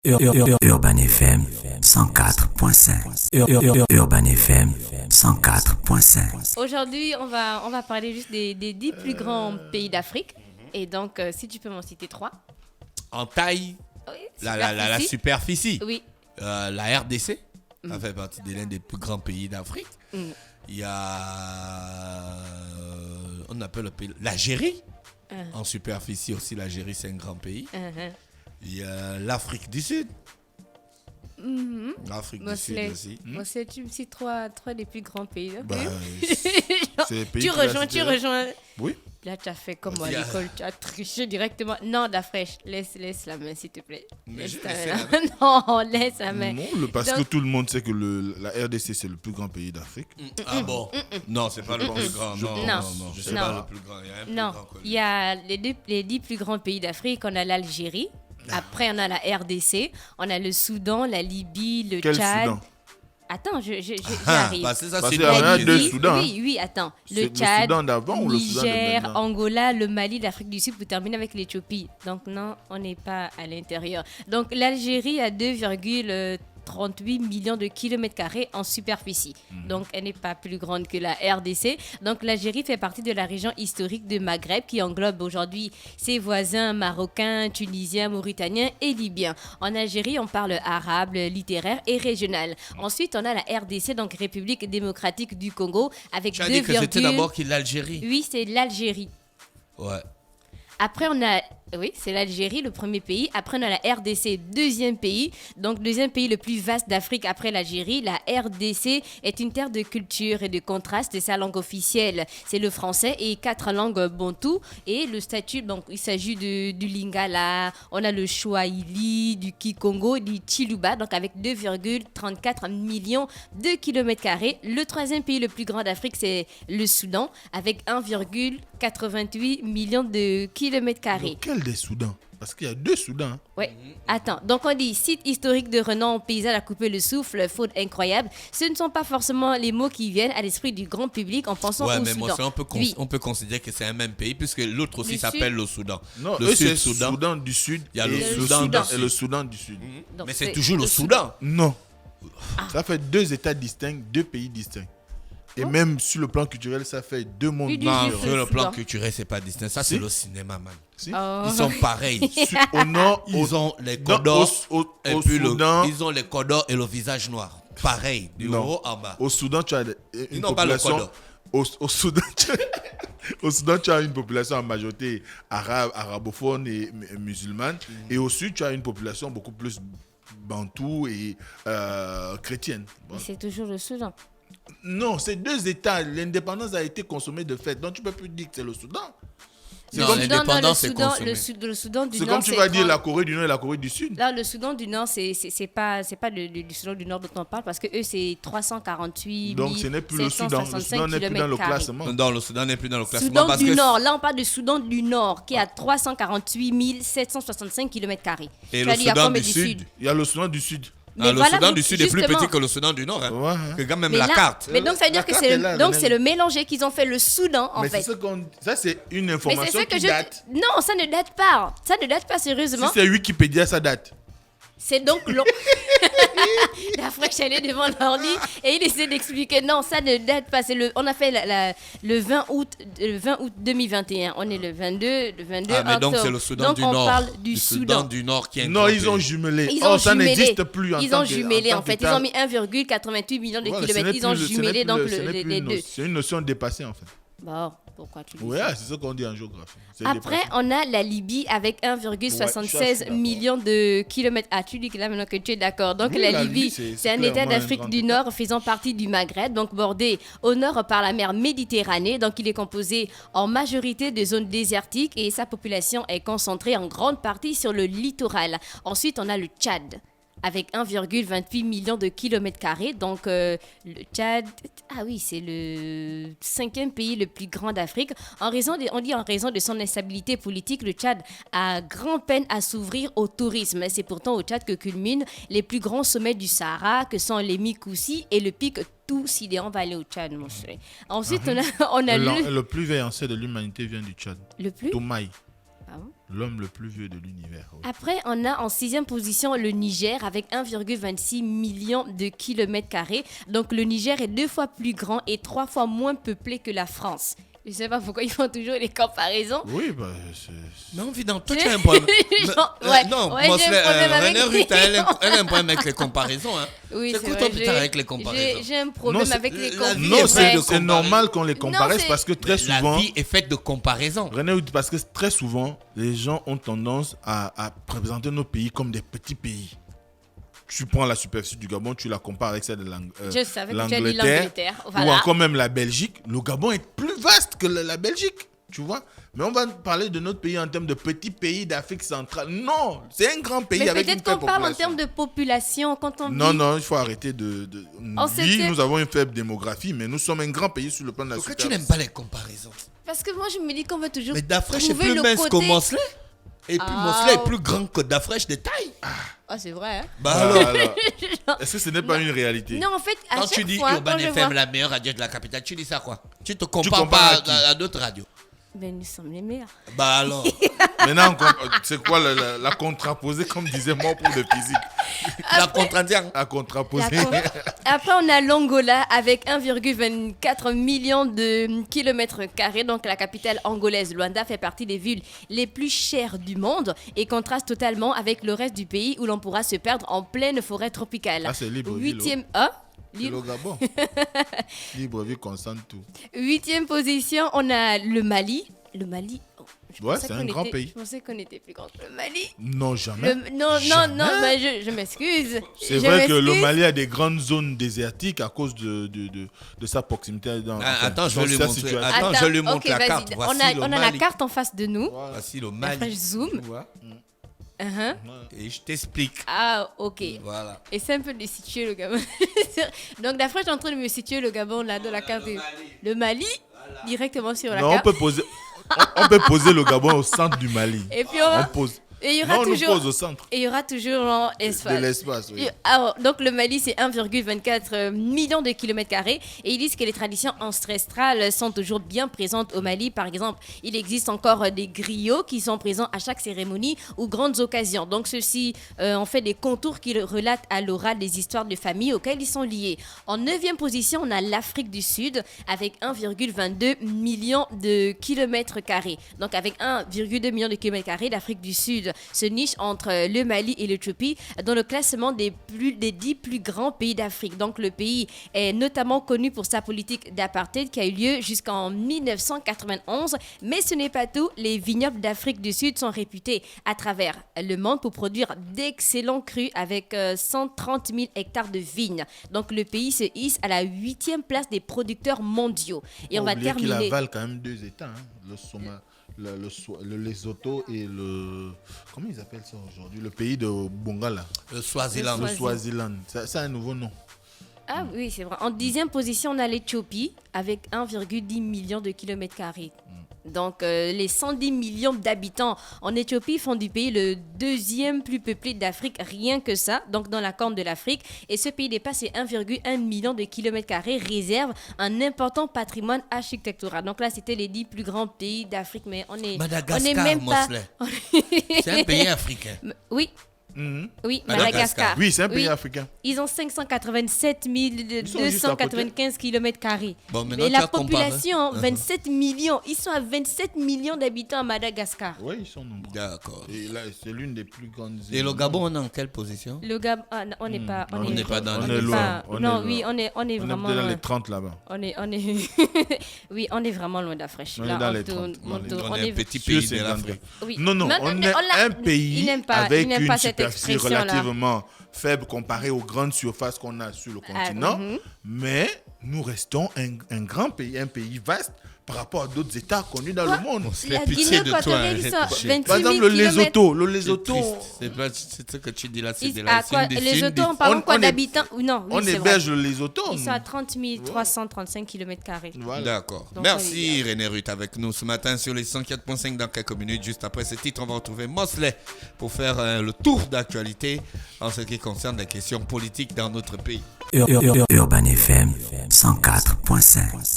Urban FM 104.5. Urban FM 104.5. Aujourd'hui, on va parler juste des 10 plus grands pays d'Afrique. Et donc, si tu peux m'en citer 3. En taille, Oui, la superficie. Oui. La RDC, ça fait partie de l'un des plus grands pays d'Afrique. Mm. Il y a, on appelle le pays, l'Algérie. En superficie aussi, l'Algérie, c'est un grand pays. Il y a l'Afrique du Sud. L'Afrique du Sud aussi. Moi, c'est tu me cites trois des plus grands pays. Bah, c'est les pays Tu que tu as rejoins. cités. Oui. Là, tu as fait comme moi à l'école, tu as triché directement. Non, Dafresh, laisse la main, s'il te plaît. Mais Laisse je ta laisse main. la main. Non, laisse la main. Non, parce Donc- que tout le monde sait que la RDC, c'est le plus grand pays d'Afrique. Ah bon? Non, c'est pas le plus grand. Non, c'est Non. pas le plus grand. Il y a un plus Non, grand que lui. il y a les 10 plus grands pays d'Afrique. On a l'Algérie. Après, on a la RDC. On a le Soudan, la Libye, le Quel Tchad. Soudan? Attends, j'arrive. Parce que ça, Parce c'est qu'il y en a une deux île. Soudan. Oui, attends. C'est Le le Tchad, Soudan d'avant ou le Soudan de Niger, maintenant? Angola, le Mali, l'Afrique du Sud pour terminer avec l'Éthiopie. Donc non, on n'est pas à l'intérieur. Donc l'Algérie a 2,38 millions de kilomètres carrés en superficie. Donc elle n'est pas plus grande que la RDC. Donc l'Algérie fait partie de la région historique de Maghreb qui englobe aujourd'hui ses voisins marocains, tunisiens, mauritaniens et libyens. En Algérie, on parle arabe, littéraire et régional. Ensuite, on a la RDC, donc République démocratique du Congo, avec Tu as dit que c'était 2,8. d'abord qui l'Algérie. Oui, c'est l'Algérie. Ouais. Après, on a... Oui, c'est l'Algérie, le premier pays. Après, on a la RDC, deuxième pays. Donc, deuxième pays le plus vaste d'Afrique après l'Algérie. La RDC est une terre de culture et de contraste. Sa langue officielle, c'est le français et 4 langues bantou. Et le statut, donc, il s'agit du Lingala. On a le Swahili, du Kikongo, du Chiluba. Donc, avec 2,34 millions de kilomètres carrés. Le troisième pays le plus grand d'Afrique, c'est le Soudan, avec 1,88 millions de kilomètres carrés. Lequel des Soudans? Parce qu'il y a deux Soudans. Ouais. Attends, donc on dit site historique de renom, paysage à couper le souffle, faune incroyable. Ce ne sont pas forcément les mots qui viennent à l'esprit du grand public en pensant Ouais, au mais Soudan. moi, Oui. on peut considérer que c'est un même pays puisque l'autre aussi Le s'appelle Sud. le Soudan. Non, le eux, c'est Sud-Soudan. Soudan du Sud. Il y a et le le Soudan Soudan du et Sud. le Soudan du Sud. Donc, Mais c'est toujours le Soudan. Non. Ah. Ça fait deux États distincts, deux pays distincts. Et même sur le plan culturel, ça fait deux mondes Oui, du Non, Sud, différents. sur le plan Soudan. culturel, c'est pas distinct. Ça, c'est Si. le cinéma, man. Si. Oh. Ils sont pareils. Au nord, Ils ont les non, codors et au puis Soudan, ils ont les codors et le visage noir. Pareil, du Non. haut en bas. au Soudan, tu as Ils une n'ont pas le population. code. Au Soudan, au Soudan, tu as une population en majorité arabe, arabophone et musulmane. Et au sud, tu as une population beaucoup plus bantou et chrétienne. Bon. Mais c'est toujours le Soudan. Non, c'est deux États. L'indépendance a été consommée de fait. Donc, tu ne peux plus dire que c'est le Soudan. Non, comme- l'indépendance, c'est Soudan, consommé. le Soudan du C'est Nord. comme tu vas dire 30. la Corée du Nord et la Corée du Sud. Là, le Soudan du Nord, c'est pas du Soudan du Nord dont on parle parce que eux, c'est 348 Donc, ce n'est plus le Soudan. Le Soudan n'est plus dans le classement. Non, le Soudan n'est plus dans le classement Soudan parce du que Nord, là on parle du Soudan du Nord qui a 348 765 km. Et Tu le as dit, il y a Soudan combien du Sud. Il y a le Soudan du Sud. Le voilà, Soudan vous- du Sud est plus justement. petit que le Soudan du Nord. Hein. Ouais, hein. Que quand même Mais la là- carte. Mais donc ça veut La dire que carte c'est est là, donc Lionel. c'est le mélangé qu'ils ont fait le Soudan en Mais fait. ça, c'est une Mais information c'est ce que qui date. Non, ça ne date pas. Ça ne date pas Si sérieusement. c'est Wikipédia, ça date. C'est donc long. La fraîche, elle est devant l'ordi et il essaie d'expliquer. Non, ça ne date pas. On a fait le 20 août 2021. On est le 22 Ah, mais donc octobre. c'est le Soudan Donc du on Nord. parle du Le Soudan. du Nord qui est un Non, grand ils ont pays. jumelé. Ils ont ça jumelé. n'existe plus. Ils ont jumelé en fait. Ils ont mis 1,88 millions de Voilà, ce kilomètres. n'est Ils ont plus le- ce jumelé n'est donc plus le- ce n'est plus les une deux. no- C'est une notion dépassée en fait. Bon, pourquoi tu dis Ouais, ça? c'est ce qu'on dit en géographie. C'est Après, dépassé. on a la Libye avec Ouais, 1,76 je suis millions de kilomètres. Ah, tu dis que là maintenant que tu es d'accord. Donc Oui, la la Libye, Libye, c'est c'est un État clairement un d'Afrique grand du État. Nord faisant partie du Maghreb, donc bordé au nord par la mer Méditerranée. Donc il est composé en majorité de zones désertiques et sa population est concentrée en grande partie sur le littoral. Ensuite, on a le Tchad avec 1,28 millions de kilomètres carrés. Donc, le Tchad, ah oui, c'est le 5e pays le plus grand d'Afrique. On dit en raison de son instabilité politique, le Tchad a grand peine à s'ouvrir au tourisme. C'est pourtant au Tchad que culminent les plus grands sommets du Sahara, que sont les Mikoussi et le pic Toussidé. On va aller au Tchad, mon cher. Ensuite, on a Le plus vaillant de l'humanité vient du Tchad. le plus... Toumaï. L'homme le plus vieux de l'univers. Oui. Après, on a en 6e position le Niger avec 1,26 million de kilomètres carrés. Donc, le Niger est 2 fois plus grand et 3 fois moins peuplé que la France. Je ne sais pas pourquoi ils font toujours les comparaisons. Oui, Non, évidemment, toi tu as un problème. Non, j'ai un problème avec René Ruth, elle a un problème avec les comparaisons. Hein. Oui, c'est quoi putain avec les comparaisons? J'ai un problème avec les comparaisons. Non, c'est normal qu'on les compare parce que très souvent... La vie est faite de comparaisons. René, parce que très souvent, les gens ont tendance à présenter nos pays comme des petits pays. Tu prends la superficie du Gabon, tu la compares avec celle de l'Angleterre voilà. Ou encore même la Belgique. Le Gabon est plus vaste que la Belgique, tu vois. Mais on va parler de notre pays en termes de petit pays d'Afrique centrale. Non, c'est un grand pays avec une faible population. Peut-être qu'on parle en termes de population quand on vit. Non, il faut arrêter de... Oui, nous avons une faible démographie, mais nous sommes un grand pays sur le plan de la Pourquoi superficie. tu n'aimes pas les comparaisons? Parce que moi, je me dis qu'on veut toujours Mais Dafresh est trouver plus mince que Mosley. Et puis Mosley est plus grand que Dafresh de taille. Ah, c'est vrai, hein? Alors. Est-ce que ce n'est pas une réalité? Non, en fait, à quand chaque tu dis fois, Urban quand FM, la meilleure radio de la capitale, tu dis ça quoi? Tu te compares pas à d'autres radios? Ben, nous sommes les meilleurs. Bah alors. Maintenant, c'est quoi la contraposée, comme disait mon prof de physique? La contradiction. La contraposée. Après, on a l'Angola avec 1,24 million de kilomètres carrés. Donc, la capitale angolaise, Luanda, fait partie des villes les plus chères du monde et contraste totalement avec le reste du pays où l'on pourra se perdre en pleine forêt tropicale. Ah, c'est Libreville. 8e. C'est le Gabon. Libreville concentre tout. 8e position, on a le Mali. Le Mali. C'est un grand pays. Je pensais qu'on était plus grand que le Mali. Non, jamais. Non, mais je m'excuse. C'est vrai que le Mali a des grandes zones désertiques à cause de sa proximité. Attends, je vais lui montrer. Attends, je lui montre la carte. On a la carte en face de nous. Voici le Mali. Après, je zoome. Et je t'explique. Ah, ok. Voilà. Et c'est un peu de situer le Gabon. Donc, d'après, je suis en train de me situer le Gabon là, dans la carte. Le Mali, directement sur la carte. On peut poser le Gabon au centre du Mali. Et puis, on pose. Et il y aura non, toujours, on nous pose au centre. Et il y aura toujours l'espace. De l'espace, oui. Alors, donc le Mali, c'est 1,24 million de kilomètres carrés. Et ils disent que les traditions ancestrales sont toujours bien présentes au Mali. Par exemple, il existe encore des griots qui sont présents à chaque cérémonie ou grandes occasions. Donc ceux-ci ont fait des contours qui relatent à l'oral des histoires de famille auxquelles ils sont liés. En 9e position, on a l'Afrique du Sud avec 1,22 million de kilomètres carrés. Donc avec 1,2 million de kilomètres carrés, l'Afrique du Sud se niche entre le Mali et l'Éthiopie dans le classement des 10 plus grands pays d'Afrique. Donc le pays est notamment connu pour sa politique d'apartheid qui a eu lieu jusqu'en 1991. Mais ce n'est pas tout. Les vignobles d'Afrique du Sud sont réputés à travers le monde pour produire d'excellents crus avec 130 000 hectares de vignes. Donc le pays se hisse à la 8e place des producteurs mondiaux. Et on va terminer. Qu'il avale quand même 2 États, hein, le Somalie. Le Lesotho et le... Comment ils appellent ça aujourd'hui? Le pays de Bongala. Le Swaziland. Le Swaziland. Ça a un nouveau nom. Ah oui, c'est vrai. En 10e position, on a l'Éthiopie avec 1,10 million de kilomètres carrés. Donc, les 110 millions d'habitants en Éthiopie font du pays le 2e plus peuplé d'Afrique, rien que ça, donc dans la corne de l'Afrique. Et ce pays dépasse les 1,1 million de kilomètres carrés, réserve un important patrimoine architectural. Donc là, c'était les 10 plus grands pays d'Afrique, mais on est même pas... C'est un pays africain. Oui. Oui, Madagascar. Oui, c'est un pays africain. Ils ont 587 295 km carrés. Bon, et la population, 27 millions. Ils sont à 27 millions d'habitants à Madagascar. Oui, ils sont nombreux. D'accord. Et là, c'est l'une des plus grandes îles. Et le Gabon, on est en quelle position? Le Gabon, on n'est pas... On n'est pas dans les... loin. Oui, on est vraiment... On est dans les 30 là-bas. Oui, on est vraiment loin d'Afrique. On est dans les 30. On est un petit pays de l'Afrique. Non, on est un pays avec une superficie relativement faible comparée aux grandes surfaces qu'on a sur le continent, mais nous restons un grand pays, un pays vaste par rapport à d'autres États connus dans le monde. La Guinée équatoriale, ils sont à 28 par exemple, le Lesotho. C'est ce que tu dis là, c'est de la Chine. Le Lesotho, on parle quoi d'habitants? Non, on héberge le Lesotho. Ils sont à 30 335 km carrés. D'accord. Merci René Ruth avec nous ce matin sur les 104.5 dans quelques minutes. Juste après ce titre, on va retrouver Mosley pour faire le tour d'actualité en ce qui concerne les questions politiques dans notre pays. Urban FM 104.5.